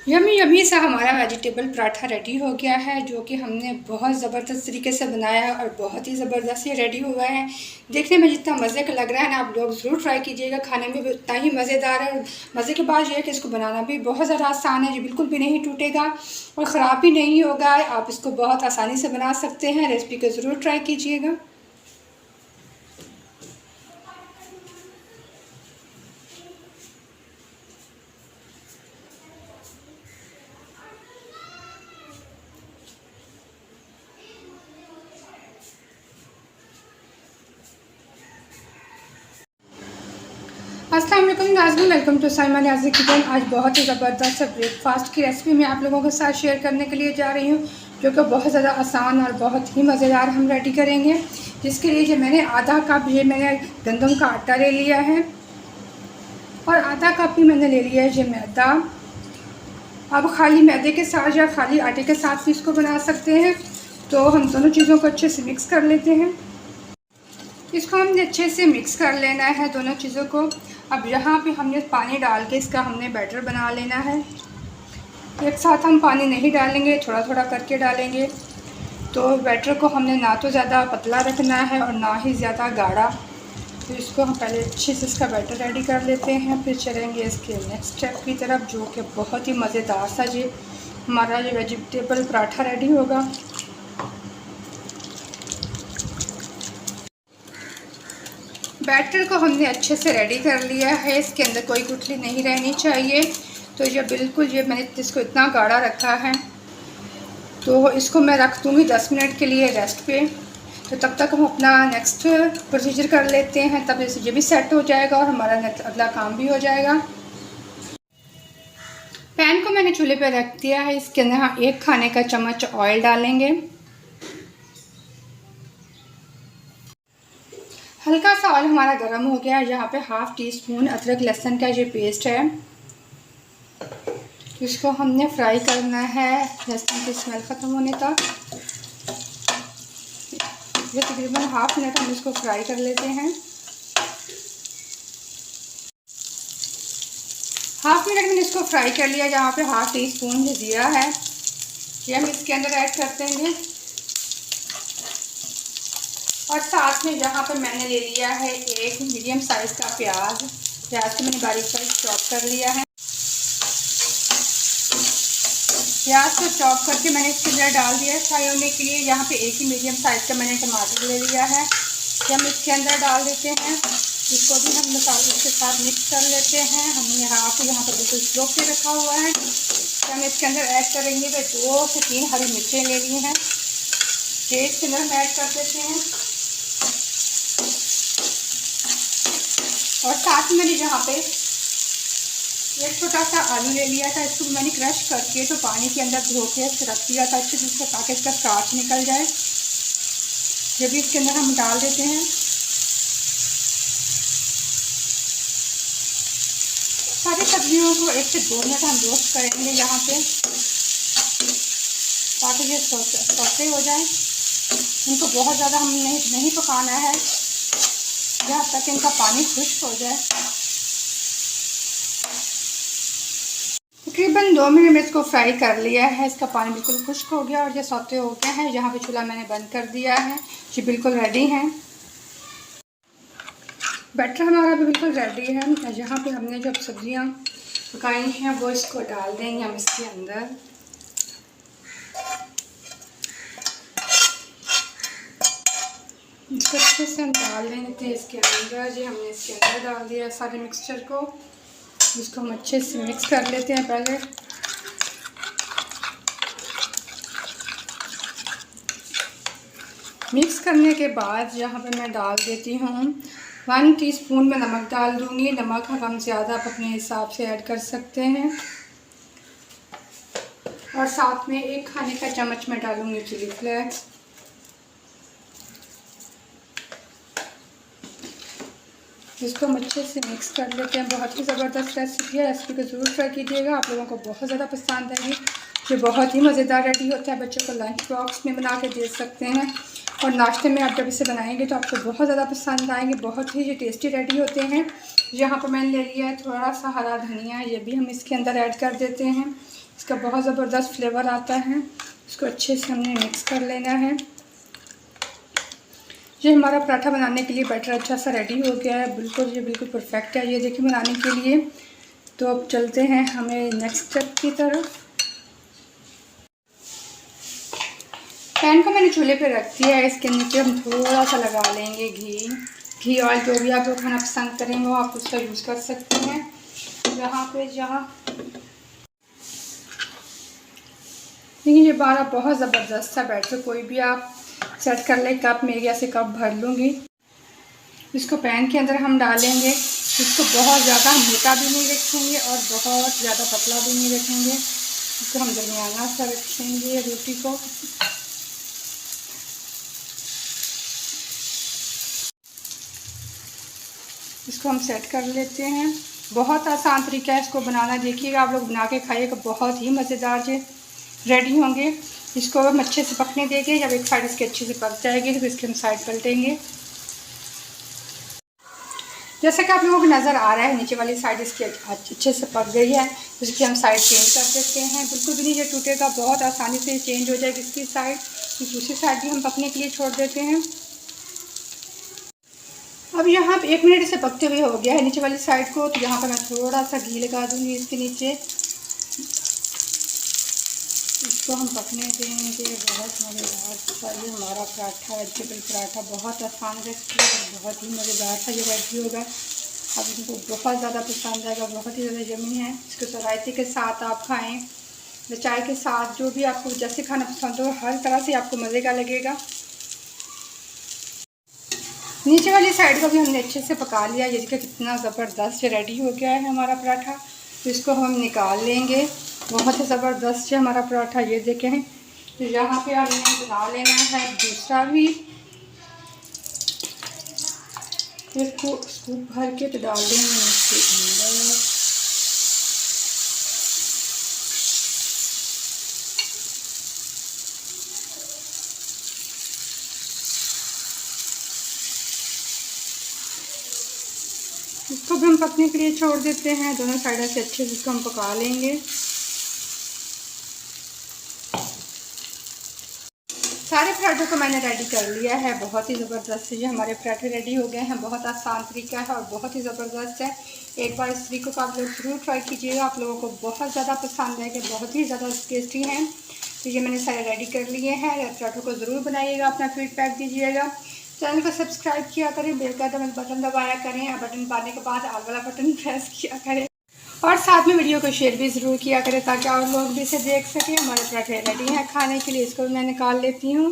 Yummy yummy सा हमारा vegetable paratha ready हो गया है, जो कि हमने बहुत ज़बरदस्त तरीके से बनाया है और बहुत ही ज़बरदस्त ये रेडी हुआ है। देखने में जितना मज़े का लग रहा है ना, आप लोग ज़रूर ट्राई कीजिएगा। खाने में भी उतना ही मज़ेदार है। मज़े की बात यह है कि इसको बनाना भी बहुत ज़्यादा आसान है, जो बिल्कुल भी नहीं टूटेगा और ख़राब भी नहीं होगा। आप इसको बहुत आसानी से बना सकते हैं। रेसिपी को ज़रूर ट्राई कीजिएगा। अस्सलाम वालेकुम नाज़रीन, welcome to Saima Niazi kitchen. आज बहुत ही ज़बरदस्त ब्रेकफास्ट की रेसिपी मैं आप लोगों के साथ शेयर करने के लिए जा रही हूँ, जो कि बहुत ज़्यादा आसान और बहुत ही मज़ेदार हम रेडी करेंगे। जिसके लिए जो मैंने आधा कप मैंने गंदम का आटा ले लिया है और आधा कप ही मैंने ले लिया है ये मैदा। अब खाली मैदे के साथ या खाली आटे के साथ भी इसको बना सकते हैं। तो हम दोनों चीज़ों को अच्छे से मिक्स कर लेते हैं। इसको हमने अच्छे से मिक्स कर लेना है दोनों चीज़ों को। अब यहाँ पे हमने पानी डाल के इसका हमने बैटर बना लेना है। एक साथ हम पानी नहीं डालेंगे, थोड़ा थोड़ा करके डालेंगे। तो बैटर को हमने ना तो ज़्यादा पतला रखना है और ना ही ज़्यादा गाढ़ा। तो इसको हम पहले अच्छे से इसका बैटर रेडी कर लेते हैं, फिर चलेंगे इसके नेक्स्ट स्टेप की तरफ, जो कि बहुत ही मज़ेदार सा ये हमारा ये वेजिटेबल पराठा रेडी होगा। बैटर को हमने अच्छे से रेडी कर लिया है। इसके अंदर कोई गुठली नहीं रहनी चाहिए। तो ये बिल्कुल मैंने इसको इतना गाढ़ा रखा है। तो इसको मैं रख दूँगी 10 मिनट के लिए रेस्ट पे। तो तब तक हम अपना नेक्स्ट प्रोसीजर कर लेते हैं। तब ये भी सेट हो जाएगा और हमारा अगला काम भी हो जाएगा। पैन को मैंने चूल्हे पे रख दिया है। इसके अंदर हम 1 खाने का चम्मच ऑयल डालेंगे। हल्का सा ऑयल हमारा गर्म हो गया है। यहाँ पे हाफ़ टी स्पून अदरक लहसुन का ये पेस्ट है। इसको हमने फ्राई करना है लहसुन की स्मेल ख़त्म होने तक। ये तकरीबन हाफ मिनट हम इसको फ्राई कर लेते हैं। हाफ मिनट मैंने इसको फ्राई कर लिया। जहाँ पे हाफ़ टी स्पून ज़ीरा है, ये हम इसके अंदर ऐड कर देंगे। और साथ में यहाँ पे मैंने ले लिया है 1 मीडियम साइज़ का प्याज। प्याज को मैंने बारीक बारीक चॉप कर लिया है। प्याज को चॉप करके मैंने इसके अंदर डाल दिया है फ्राई होने के लिए। यहाँ पे 1 ही मीडियम साइज़ का मैंने टमाटर ले लिया है, ये हम इसके अंदर डाल देते हैं। इसको भी हम मसाले के साथ मिक्स कर लेते हैं। हमने यहाँ पर बिल्कुल स्लो पे रखा हुआ है। तो हम इसके अंदर ऐड करेंगे तो 2 से 3 हरी मिर्चें ले ली हैं, ये इसके अंदर हम ऐड कर देते हैं। और साथ में मैंने यहाँ पे एक छोटा सा आलू ले लिया था। इसको मैंने क्रश करके तो पानी के अंदर धो के रख दिया था अच्छे से, ताकि इसका स्टार्च निकल जाए। ये भी इसके अंदर हम डाल देते हैं। सारी सब्जियों को 1 से 2 मिनट हम रोस्ट करेंगे यहाँ पे, ताकि ये सॉटे हो जाए। इनको बहुत ज़्यादा हम नहीं पकाना है, जहाँ तक इनका पानी खुश्क हो जाए। तकरीबन 2 मिनट में इसको फ्राई कर लिया है। इसका पानी बिल्कुल खुश्क हो गया और ये सौते हो गया है। यहाँ पे चूल्हा मैंने बंद कर दिया है। ये बिल्कुल रेडी है। बैटर हमारा भी बिल्कुल रेडी है। यहाँ पे हमने जो सब्जियाँ पकाई हैं वो इसको डाल देंगे हम इसके अंदर। इसको अच्छे से हम डाल देंगे इसके अंदर। ये हमने इसके अंदर डाल दिया सारे मिक्सचर को। इसको हम अच्छे से मिक्स कर लेते हैं पहले। मिक्स करने के बाद यहाँ पे मैं डाल देती हूँ 1 टीस्पून में नमक डाल दूँगी। नमक हम ज़्यादा आप अपने हिसाब से ऐड कर सकते हैं। और साथ में 1 खाने का चम्मच मैं डालूँगी चिली फ्लेक्स। इसको हम अच्छे से मिक्स कर लेते हैं। बहुत ही ज़बरदस्त रेसिपी है। रेसिपी को ज़रूर ट्राई कीजिएगा, आप लोगों को बहुत ज़्यादा पसंद आएगी। ये बहुत ही मज़ेदार रेडी होता है। बच्चों को लंच बॉक्स में बना के दे सकते हैं और नाश्ते में आप जब इसे बनाएंगे तो आपको बहुत ज़्यादा पसंद आएंगे। बहुत ही ये टेस्टी रेडी होते हैं। यहाँ पर मैंने ले लिया है थोड़ा सा हरा धनिया, ये भी हम इसके अंदर ऐड कर देते हैं। इसका बहुत ज़बरदस्त फ्लेवर आता है। इसको अच्छे से हमने मिक्स कर लेना है। ये हमारा पराठा बनाने के लिए बैटर अच्छा सा रेडी हो गया है, बिल्कुल ये बिल्कुल परफेक्ट है ये देखिए बनाने के लिए। तो अब चलते हैं हमें नेक्स्ट स्टेप की तरफ। पैन को मैंने चूल्हे पे रख दिया है, इसके नीचे हम थोड़ा सा लगा लेंगे घी ऑयल, जो भी आप लोग खाना पसंद करेंगे वो आप उसका यूज़ कर सकते हैं। यहाँ देखिए ये हमारा बहुत ज़बरदस्त सा बैटर, कोई भी आप सेट कर ले, कप में ऐसे कप भर लूँगी। इसको पैन के अंदर हम डालेंगे। इसको बहुत ज़्यादा मोटा भी नहीं रखेंगे और बहुत ज़्यादा पतला भी नहीं रखेंगे, इसको हम दरमियाना सा रखेंगे रोटी को। इसको हम सेट कर लेते हैं। बहुत आसान तरीका है इसको बनाना, देखिएगा आप लोग बना के खाइएगा, बहुत ही मज़ेदार से रेडी होंगे। इसको हम अच्छे से पकने देंगे, जब एक साइड इसके अच्छे से पक जाएगी तो इसके हम साइड पलटेंगे। जैसा कि आप लोगों को नज़र आ रहा है नीचे वाली साइड इसकी अच्छे से पक गई है, तो इसकी हम साइड चेंज कर देते हैं। बिल्कुल भी नहीं ये टूटेगा, बहुत आसानी से चेंज हो जाएगी इसकी साइड। दूसरी साइड भी हम पकने के लिए छोड़ देते हैं। अब यहाँ पे 1 मिनट इसे पकते हुए हो गया है नीचे वाली साइड को, तो यहाँ पर मैं थोड़ा सा घी लगा दूँगी इसके नीचे। इसको हम पकने देंगे। बहुत मज़ेदार सा ये हमारा पराठा, वेजिटेबल पराठा, बहुत आसान रेसिपी है, बहुत ही मज़ेदार सा ये रेडी होगा। अब इनको बहुत ज़्यादा पसंद आएगा, बहुत ही ज़्यादा यम्मी है। इसको रायते के साथ आप खाएँ या चाय के साथ, जो भी आपको जैसे खाना पसंद हो, हर तरह से आपको मज़े का लगेगा। नीचे वाली साइड को भी हमने अच्छे से पका लिया, ये देखिए कितना ज़बरदस्त रेडी हो गया है हमारा पराठा। तो इसको हम निकाल लेंगे। बहुत ही ज़बरदस्त है हमारा पराठा, ये देखें। तो यहाँ पे हमने बना लेना है दूसरा भी, इसको स्कूप भर के तो डाल देंगे इसके अंदर। इसको भी हम पकने के लिए छोड़ देते हैं। दोनों साइड से अच्छे से इसको हम पका लेंगे। सारे पराठों को मैंने रेडी कर लिया है। बहुत ही ज़बरदस्त ये हमारे पराठे रेडी हो गए हैं। बहुत आसान तरीका है और बहुत ही ज़बरदस्त है। एक बार इस तरीके को आप लोग ज़रूर ट्राई कीजिएगा, आप लोगों को बहुत ज़्यादा पसंद आएगा, बहुत ही ज़्यादा टेस्टी हैं। तो ये मैंने सारे रेडी कर लिए हैं। पराठों को ज़रूर बनाइएगा, अपना फीडबैक दीजिएगा। चैनल को सब्सक्राइब किया करें, बेल का बटन दबाया करें और बटन दबाने के बाद ऑल वाला बटन प्रेस किया करें और साथ में वीडियो को शेयर भी ज़रूर किया करें ताकि और लोग भी इसे देख सकें। हमारे पराठे रेडी हैं खाने के लिए। इसको मैं निकाल लेती हूँ।